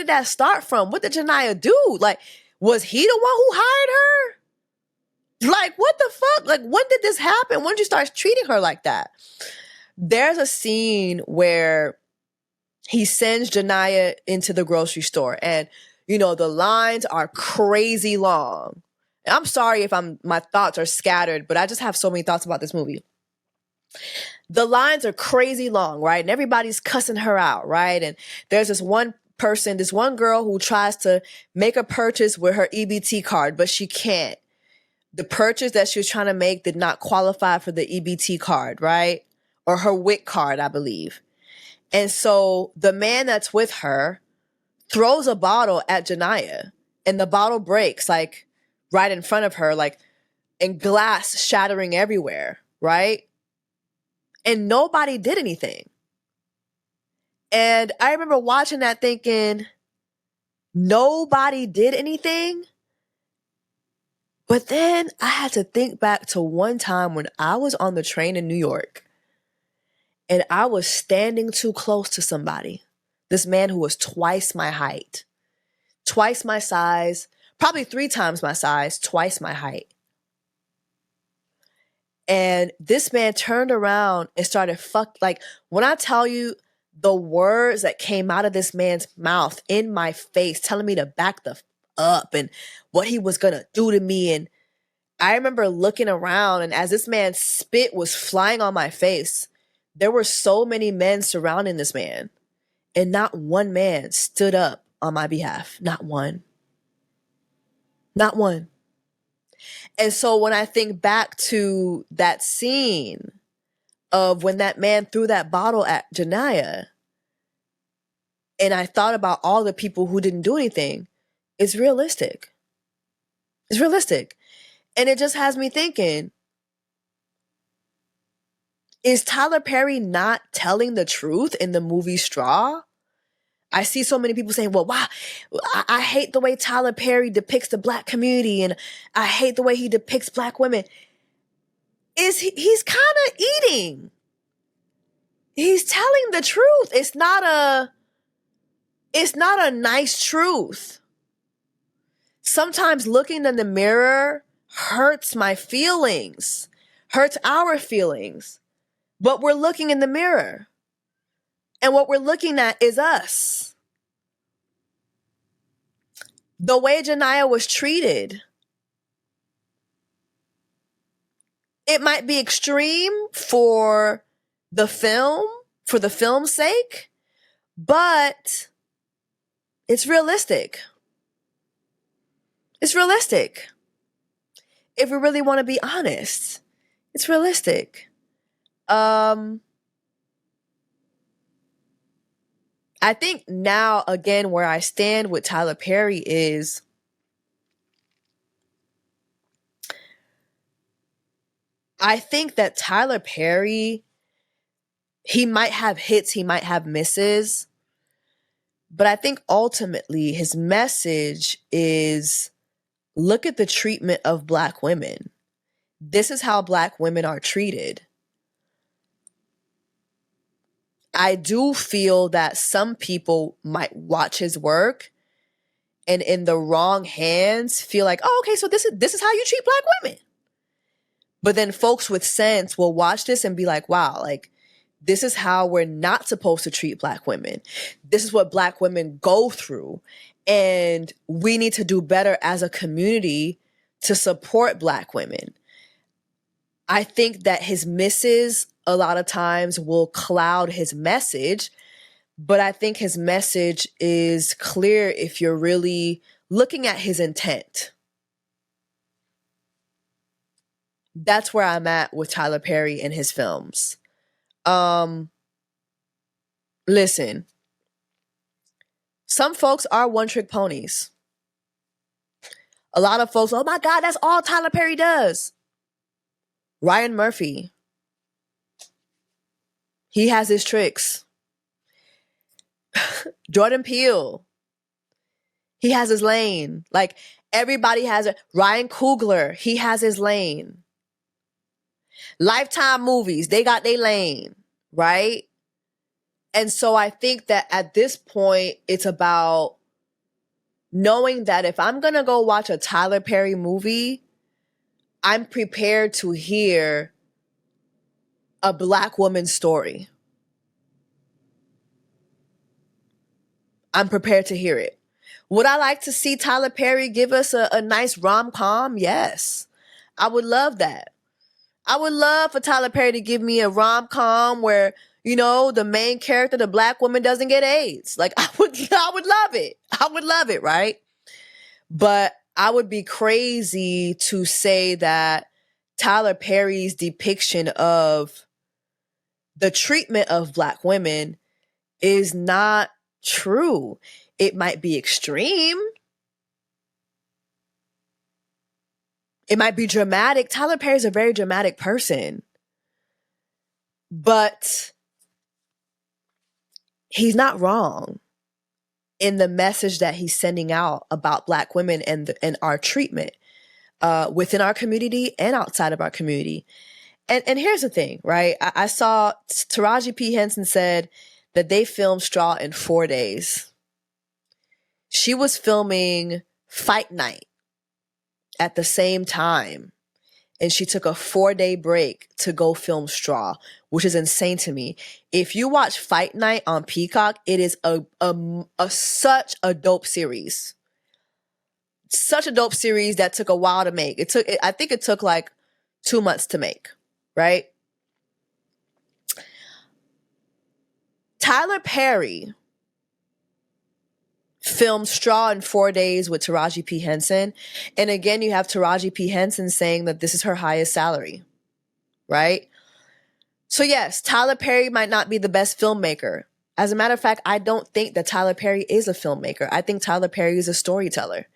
[SPEAKER 1] that start from? What did Janaya do? Like, was he the one who hired her? Like, what the fuck? Like, when did this happen? When did you start treating her like that? There's a scene where he sends Janaya into the grocery store, and, the lines are crazy long. And I'm sorry if my thoughts are scattered, but I just have so many thoughts about this movie. The lines are crazy long, right? And everybody's cussing her out, right? And there's this one girl who tries to make a purchase with her EBT card, but she can't. The purchase that she was trying to make did not qualify for the EBT card, right? Or her WIC card, I believe. And so the man that's with her throws a bottle at Janaya, and the bottle breaks, like, right in front of her, like, and glass shattering everywhere, right? And nobody did anything. And I remember watching that thinking, nobody did anything? But then I had to think back to one time when I was on the train in New York, and I was standing too close to somebody. This man who was twice my height, twice my size, probably 3 times my size, twice my height. And this man turned around and started like, when I tell you the words that came out of this man's mouth in my face, telling me to back the up and what he was going to do to me. And I remember looking around, and as this man's spit was flying on my face, there were so many men surrounding this man, and not one man stood up on my behalf. Not one. Not one. And so when I think back to that scene of when that man threw that bottle at Janaya, and I thought about all the people who didn't do anything, it's realistic. It's realistic. And it just has me thinking, is Tyler Perry not telling the truth in the movie Straw? I see so many people saying, well, wow, I hate the way Tyler Perry depicts the Black community and I hate the way he depicts Black women. He's kind of eating. He's telling the truth. It's not a nice truth. Sometimes looking in the mirror hurts my feelings, hurts our feelings. But we're looking in the mirror. And what we're looking at is us. The way Janiyah was treated, it might be extreme for the film's sake, but it's realistic. It's realistic. If we really want to be honest, it's realistic. I think now, again, where I stand with Tyler Perry is I think that Tyler Perry, he might have hits, he might have misses, but I think ultimately his message is look at the treatment of Black women. This is how Black women are treated. I do feel that some people might watch his work and in the wrong hands feel like, oh, okay, so this is how you treat Black women. But then folks with sense will watch this and be like, wow, like this is how we're not supposed to treat Black women. This is what Black women go through. And we need to do better as a community to support Black women. I think that his misses a lot of times will cloud his message, but I think his message is clear if you're really looking at his intent. That's where I'm at with Tyler Perry and his films. Listen, some folks are one-trick ponies. A lot of folks, oh my God, that's all Tyler Perry does. Ryan Murphy, he has his tricks. Jordan Peele, he has his lane. Like everybody has it. Ryan Coogler, he has his lane. Lifetime movies, they got their lane, right? And so I think that at this point, it's about knowing that if I'm going to go watch a Tyler Perry movie, I'm prepared to hear a Black woman's story. I'm prepared to hear it. Would I like to see Tyler Perry give us a nice rom-com? Yes. I would love that. I would love for Tyler Perry to give me a rom-com where, you know, the main character, the Black woman, doesn't get AIDS. Like I would love it. I would love it, right? But I would be crazy to say that Tyler Perry's depiction of the treatment of Black women is not true. It might be extreme. It might be dramatic. Tyler Perry is a very dramatic person. But he's not wrong in the message that he's sending out about Black women and our treatment within our community and outside of our community. And here's the thing, right? I saw Taraji P. Henson said that they filmed Straw in 4 days. She was filming Fight Night at the same time. And she took a 4-day break to go film Straw, which is insane to me. If you watch Fight Night on Peacock, it is such a dope series. Such a dope series that took a while to make. I think it took like 2 months to make, right? Tyler Perry filmed Straw in 4 days with Taraji P. Henson. And again, you have Taraji P. Henson saying that this is her highest salary, right? So yes, Tyler Perry might not be the best filmmaker. As a matter of fact, I don't think that Tyler Perry is a filmmaker. I think Tyler Perry is a storyteller.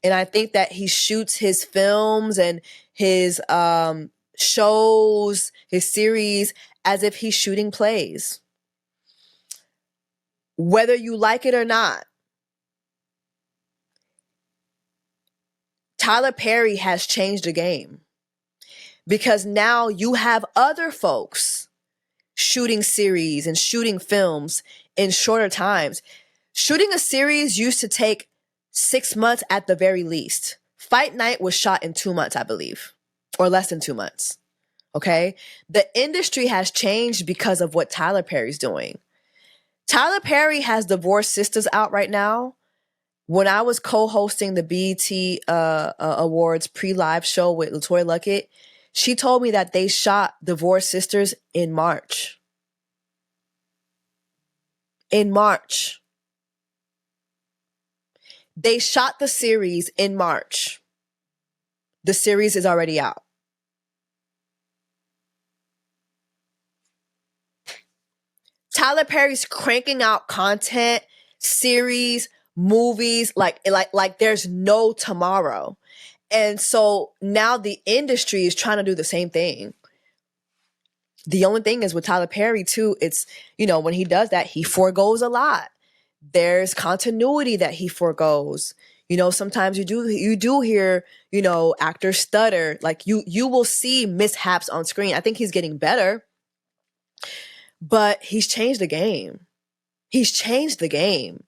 [SPEAKER 1] And I think that he shoots his films and his shows, his series, as if he's shooting plays. Whether you like it or not, Tyler Perry has changed the game because now you have other folks shooting series and shooting films in shorter times. Shooting a series used to take 6 months at the very least. Fight Night was shot in 2 months, I believe, or less than 2 months. Okay? The industry has changed because of what Tyler Perry's doing. Tyler Perry has Divorced Sisters out right now. When I was co-hosting the BET Awards pre-live show with LaToya Luckett, she told me that they shot Divorced Sisters in March. In March. They shot the series in March. The series is already out. Tyler Perry's cranking out content, series, movies, like there's no tomorrow. And so now the industry is trying to do the same thing. The only thing is with Tyler Perry too, it's, when he does that, he forgoes a lot. There's continuity that he forgoes. Sometimes you do hear, actors stutter. Like you will see mishaps on screen. I think he's getting better, but he's changed the game. He's changed the game.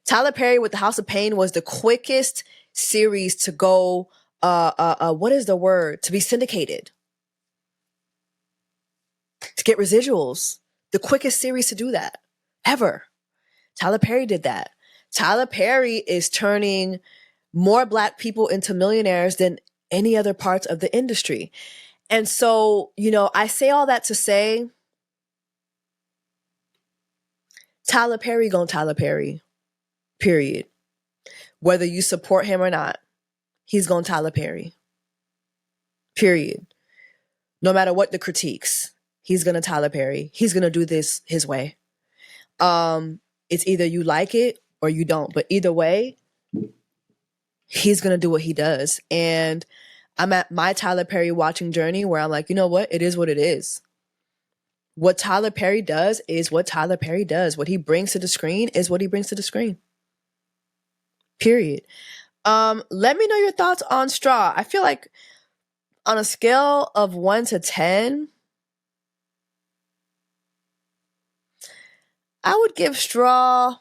[SPEAKER 1] Tyler Perry with The House of Pain was the quickest series to go, what is the word? To be syndicated. To get residuals. The quickest series to do that ever. Tyler Perry did that. Tyler Perry is turning more Black people into millionaires than any other parts of the industry. And so, I say all that to say, Tyler Perry gonna Tyler Perry, period. Whether you support him or not, he's gonna Tyler Perry, period. No matter what the critiques, he's gonna Tyler Perry. He's gonna do this his way. It's either you like it or you don't. But either way, he's going to do what he does. And I'm at my Tyler Perry watching journey where I'm like, you know what? It is what it is. What Tyler Perry does is what Tyler Perry does. What he brings to the screen is what he brings to the screen. Period. Let me know your thoughts on Straw. I feel like on a scale of 1 to 10, I would give Straw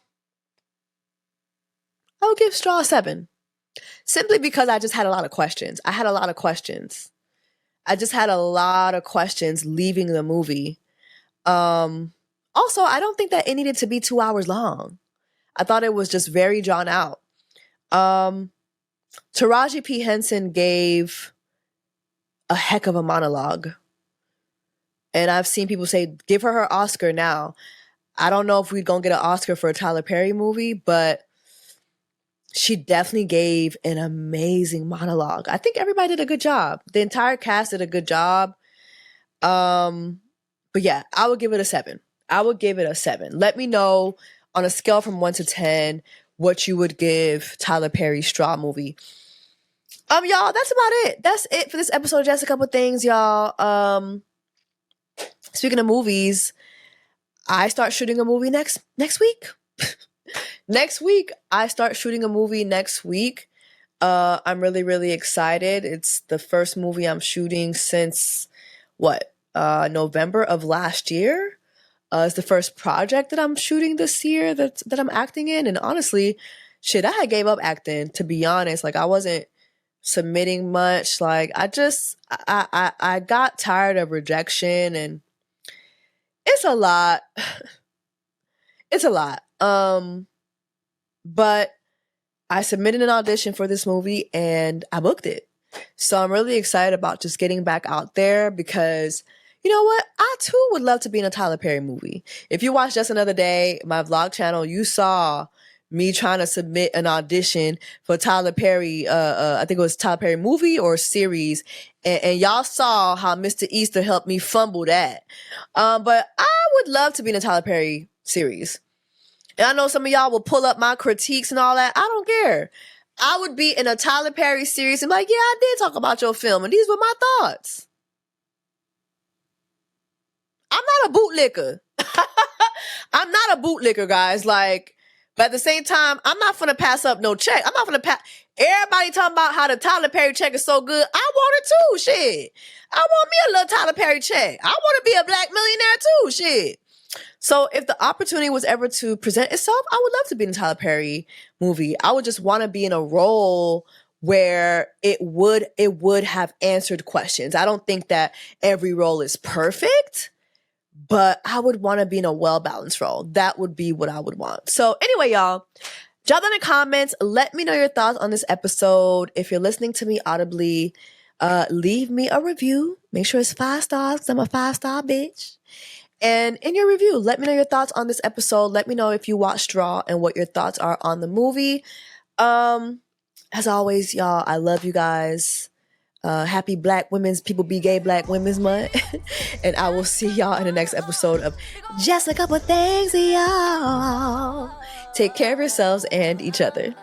[SPEAKER 1] a 7. Simply because I just had a lot of questions. I just had a lot of questions leaving the movie. Also, I don't think that it needed to be 2 hours long. I thought it was just very drawn out. Taraji P. Henson gave a heck of a monologue. And I've seen people say, give her Oscar now. I don't know if we're going to get an Oscar for a Tyler Perry movie, but she definitely gave an amazing monologue. I think everybody did a good job. The entire cast did a good job. But yeah, I would give it a 7. Let me know on a scale from 1 to 10 what you would give Tyler Perry's Straw movie. Y'all, that's about it. That's it for this episode of Just a Couple Things, y'all. Speaking of movies, I start shooting a movie next week. I start shooting a movie next week. I'm really, really excited. It's the first movie I'm shooting since November of last year. It's the first project that I'm shooting this year that I'm acting in. And honestly, I had gave up acting, to be honest. Like I wasn't submitting much. Like I got tired of rejection, and it's a lot. It's a lot. But I submitted an audition for this movie and I booked it. So I'm really excited about just getting back out there because you know what? I too would love to be in a Tyler Perry movie. If you watched Just Another Day, my vlog channel, you saw me trying to submit an audition for Tyler Perry. I think it was Tyler Perry movie or series. And y'all saw how Mr. Easter helped me fumble that. But I would love to be in a Tyler Perry series. And I know some of y'all will pull up my critiques and all that. I don't care. I would be in a Tyler Perry series and be like, yeah, I did talk about your film. And these were my thoughts. I'm not a bootlicker. I'm not a bootlicker, guys. Like, but at the same time, I'm not gonna pass up no check. I'm not gonna pass. Everybody talking about how the Tyler Perry check is so good. I want it too. Shit. I want me a little Tyler Perry check. I want to be a black millionaire too. Shit. So if the opportunity was ever to present itself, I would love to be in a Tyler Perry movie. I would just want to be in a role where it would have answered questions. I don't think that every role is perfect, but I would want to be in a well-balanced role. That would be what I would want. So anyway, y'all, drop down in the comments. Let me know your thoughts on this episode. If you're listening to me audibly, leave me a review. Make sure it's 5 stars because I'm a 5-star bitch. And in your review, let me know your thoughts on this episode. Let me know if you watched Raw and what your thoughts are on the movie. As always, y'all, I love you guys. Happy Black Women's People Be Gay Black Women's Month. And I will see y'all in the next episode of Just a Couple Things, y'all. Take care of yourselves and each other.